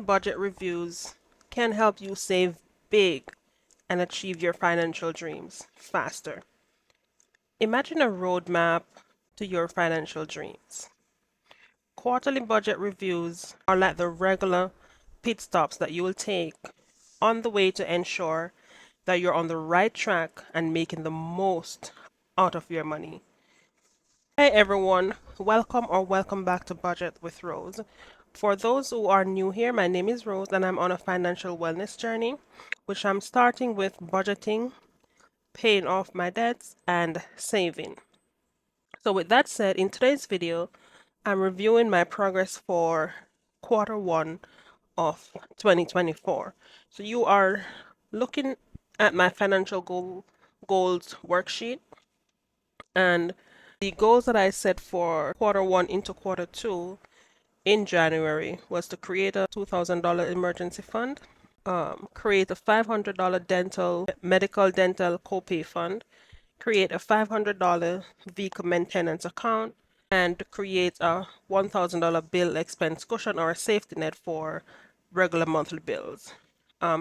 budget reviews can help you save big and achieve your financial dreams faster. Imagine a roadmap to your financial dreams. Quarterly budget reviews are like the regular pit stops that you will take on the way to ensure that you're on the right track and making the most out of your money. Hey everyone, welcome back to Budget with Rose. For those who are new here, my name is Rose and I'm on a financial wellness journey, which I'm starting with budgeting, paying off my debts, and saving. So with that said, in today's video, I'm reviewing my progress for quarter one of 2024. So you are looking at my goals worksheet, and the goals that I set for quarter one into quarter two in January was to create a $2,000 emergency fund, create a $500 medical dental copay fund, create a $500 vehicle maintenance account, and create a $1,000 bill expense cushion or a safety net for regular monthly bills.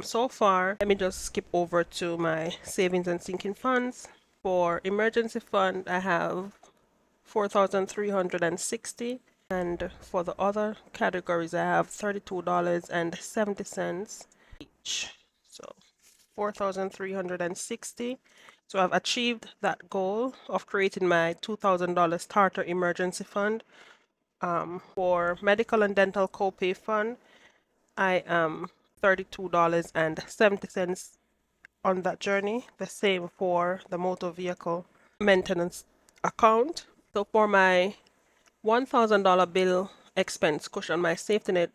So far, let me just skip over to my savings and sinking funds. For emergency fund, I have 4,360, and for the other categories, I have $32.70 each. So 4,360. So I've achieved that goal of creating my $2,000 starter emergency fund. For medical and dental copay fund, I am $32.70 on that journey. The same for the motor vehicle maintenance account. So for my $1,000 bill expense cushion, my safety net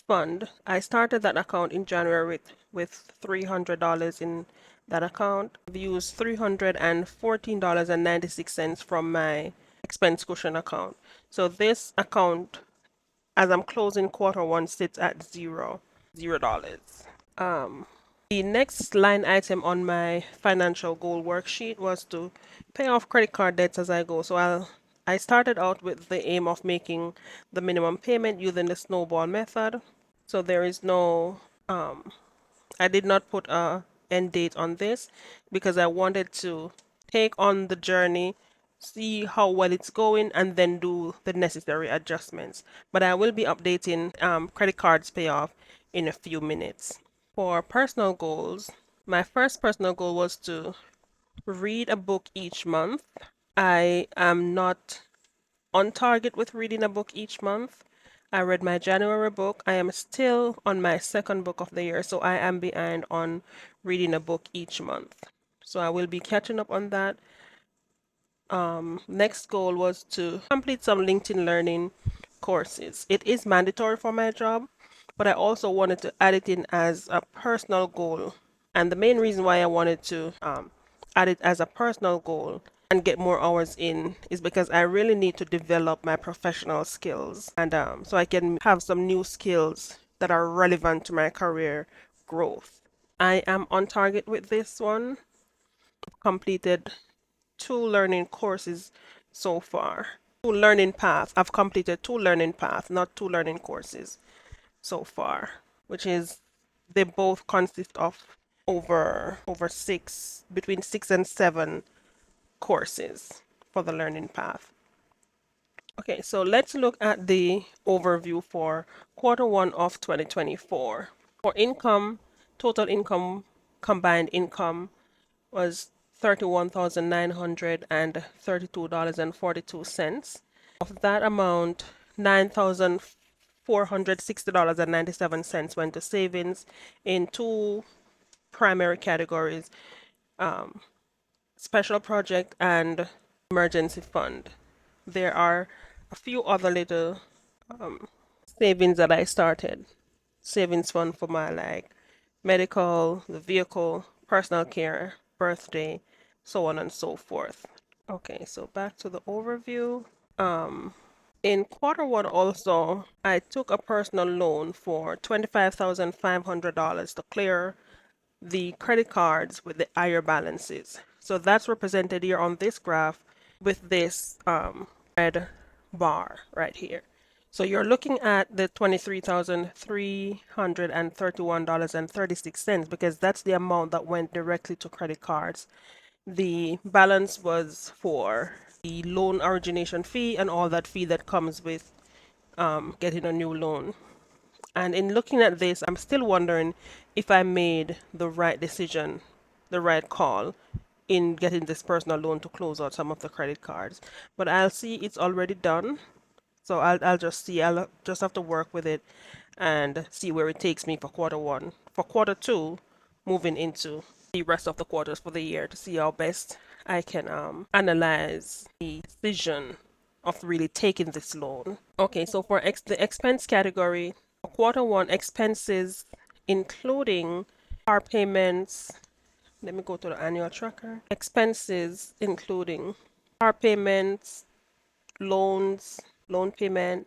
fund, I started that account in January with $300 in that account. I've used $314.96 from my expense cushion account. So this account, as I'm closing quarter one, sits at $0. The next line item on my financial goal worksheet was to pay off credit card debts as I go. So I started out with the aim of making the minimum payment using the snowball method. So there is no, I did not put a end date on this because I wanted to take on the journey, see how well it's going, and then do the necessary adjustments. But I will be updating credit cards payoff in a few minutes. For personal goals, my first personal goal was to read a book each month. I am not on target with reading a book each month. I read my January book. I am still on my second book of the year, so I am behind on reading a book each month. So I will be catching up on that. Next goal was to complete some LinkedIn learning courses. It is mandatory for my job, but I also wanted to add it in as a personal goal. And the main reason why I wanted to add it as a personal goal and get more hours in is because I really need to develop my professional skills, and so I can have some new skills that are relevant to my career growth. I am on target with this one. Completed two learning courses so far. Two learning paths. I've completed two learning paths, not two learning courses so far, which is they both consist of over six, between 6 and 7 courses for the learning path. Okay, so let's look at the overview for quarter one of 2024. For income, total income, combined income was $31,932.42. Of that amount, $9,460.97 went to savings in two primary categories, special project and emergency fund. There are a few other little savings that I started. Savings fund for my medical, the vehicle, personal care, birthday, so on and so forth. Okay, so back to the overview. In quarter one also, I took a personal loan for $25,500 to clear the credit cards with the higher balances. So that's represented here on this graph with this red bar right here. So you're looking at the $23,331.36 because that's the amount that went directly to credit cards. The balance was for the loan origination fee and all that fee that comes with getting a new loan. And in looking at this, I'm still wondering if I made the right decision, the right call in getting this personal loan to close out some of the credit cards. But I'll see it's already done. So I'll just see. I'll just have to work with it and see where it takes me for quarter one. For quarter two, moving into the rest of the quarters for the year to see how best I can analyze the decision of really taking this loan. Okay, so for the expense category, quarter one expenses including car payments. Let me go to the annual tracker. Expenses including car payments, loans, loan payment,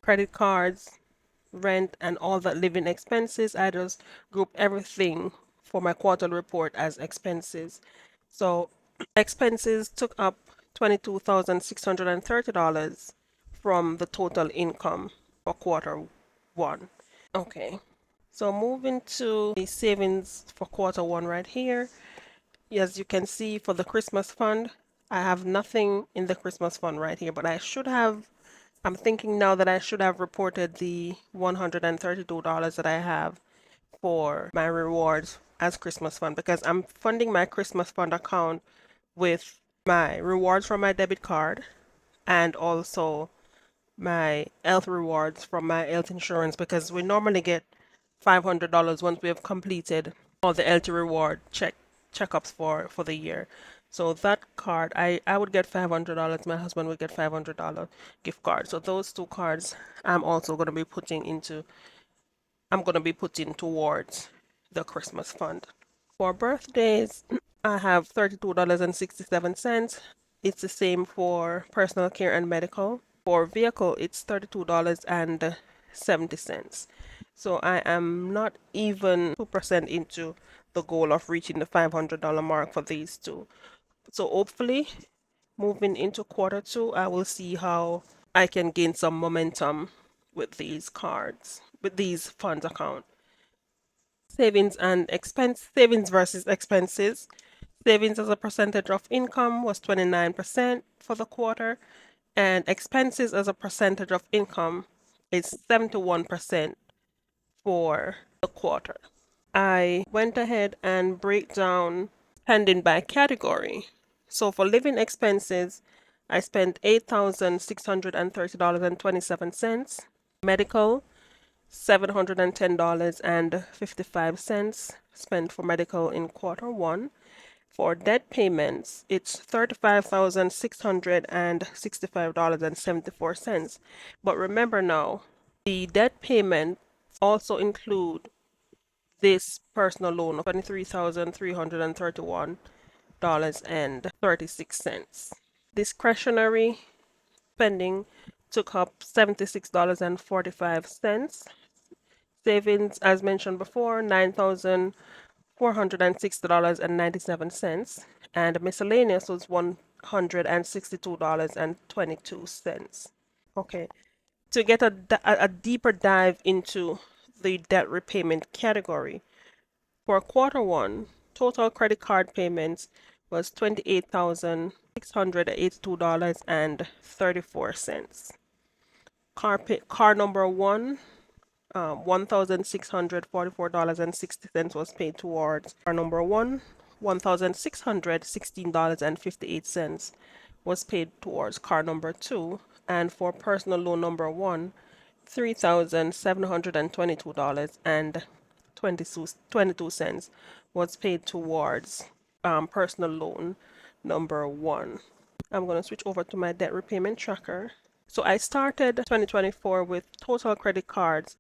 credit cards, rent, and all that living expenses. I just group everything for my quarterly report as expenses. So expenses took up $22,630 from the total income for quarter one. Okay, so moving to the savings for quarter one right here. As you can see for the Christmas fund, I have nothing in the Christmas fund right here, but I should have, I'm thinking now that I should have reported the $132 that I have for my rewards as Christmas fund because I'm funding my Christmas fund account with my rewards from my debit card and also my health rewards from my health insurance because we normally get $500 once we have completed all the health reward checkups for the year. So that card, I would get $500. My husband would get $500 gift card. So those two cards, I'm also going to be putting into, I'm going to be putting towards the Christmas fund. For birthdays, I have $32.67. It's the same for personal care and medical. For vehicle, it's $32.70. So I am not even 2% into the goal of reaching the $500 mark for these two. So hopefully, moving into quarter two, I will see how I can gain some momentum with these cards, with these funds account. Savings and expense, savings versus expenses. Savings as a percentage of income was 29% for the quarter, and expenses as a percentage of income is 71% for the quarter. I went ahead and break down spending by category. So for living expenses, I spent $8,630.27. Medical, $710.55 spent for medical in quarter one. For debt payments, it's $35,665.74. But remember now, the debt payment also include this personal loan of $23,331.36. Discretionary spending took up $76.45. Savings, as mentioned before, $9,460.97. And miscellaneous was $162.22. Okay, to get a deeper dive into the debt repayment category, for quarter one, total credit card payments was $28,682.34. Car number one, $1,644.60 was paid towards car number one. $1,616.58 was paid towards car number two. And for personal loan number one, $3,722.22 was paid towards personal loan number one. I'm going to switch over to my debt repayment tracker. So I started 2024 with total credit cards,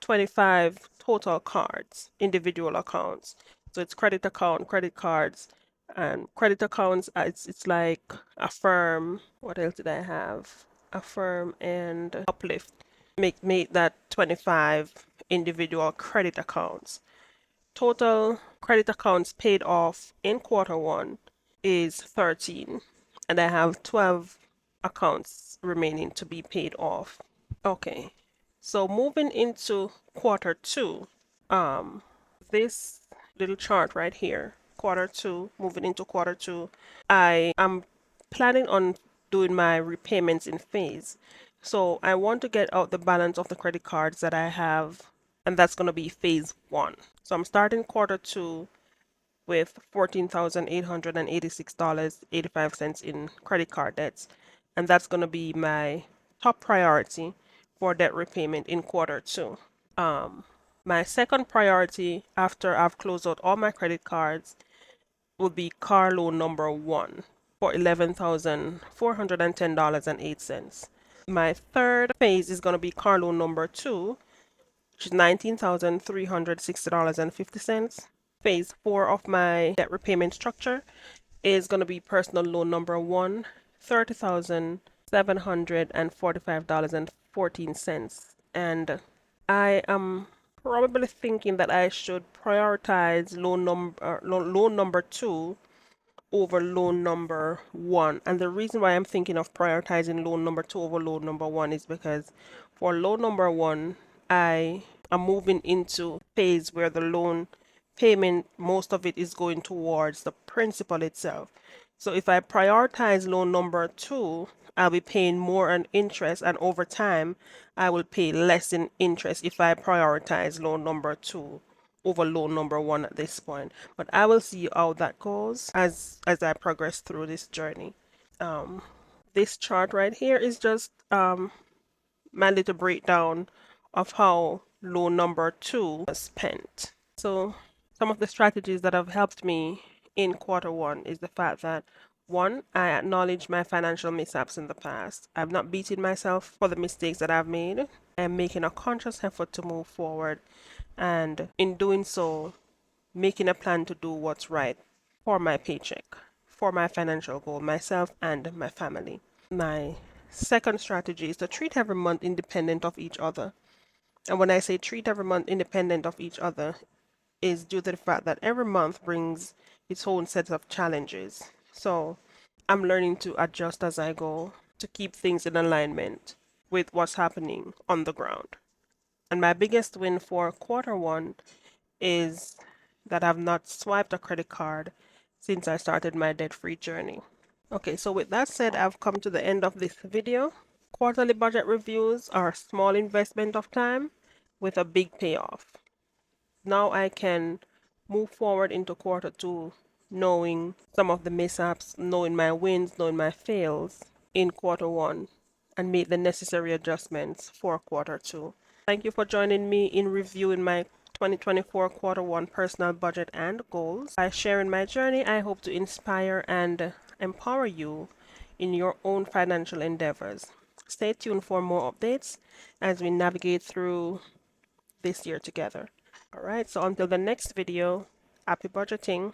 25 total cards, individual accounts. So it's credit account, credit cards, and credit accounts. It's like Affirm. What else did I have? Affirm and Uplift. Make that 25 individual credit accounts. Total credit accounts paid off in quarter one is 13, and I have 12 accounts remaining to be paid off. Okay, so moving into quarter two, um, this little chart right here, quarter two, moving into quarter two, I am planning on doing my repayments in phase. So I want to get out the balance of the credit cards that I have, and that's going to be phase one. So I'm starting quarter two with $14,886.85 in credit card debts, and that's going to be my top priority for debt repayment in quarter two. Um, my second priority after I've closed out all my credit cards will be car loan number one for $11,410.08. My third phase is going to be car loan number two, which is $19,360.50. Phase four of my debt repayment structure is going to be personal loan number one, $30,745.14. And I am probably thinking that I should prioritize loan number two over loan number one. And the reason why I'm thinking of prioritizing loan number two over loan number one is because for loan number one, I am moving into phase where the loan payment, most of it is going towards the principal itself. So if I prioritize loan number two, I'll be paying more on interest, and over time, I will pay less in interest if I prioritize loan number two over loan number one at this point. But I will see how that goes as I progress through this journey. Um, this chart right here is just my little breakdown of how loan number two was spent. So some of the strategies that have helped me in quarter one is the fact that one, I acknowledge my financial mishaps in the past. I've not beaten myself for the mistakes that I've made. I'm making a conscious effort to move forward, and in doing so, making a plan to do what's right for my paycheck, for my financial goal, myself and my family. My second strategy is to treat every month independent of each other. And when I say treat every month independent of each other, is due to the fact that every month brings its own set of challenges. So I'm learning to adjust as I go to keep things in alignment with what's happening on the ground. And my biggest win for quarter one is that I've not swiped a credit card since I started my debt-free journey. Okay, so with that said, I've come to the end of this video. Quarterly budget reviews are a small investment of time with a big payoff. Now I can move forward into quarter two knowing some of the mishaps, knowing my wins, knowing my fails in quarter one, and make the necessary adjustments for quarter two. Thank you for joining me in reviewing my 2024 quarter one personal budget and goals. By sharing my journey, I hope to inspire and empower you in your own financial endeavors. Stay tuned for more updates as we navigate through this year together. All right, so until the next video, happy budgeting.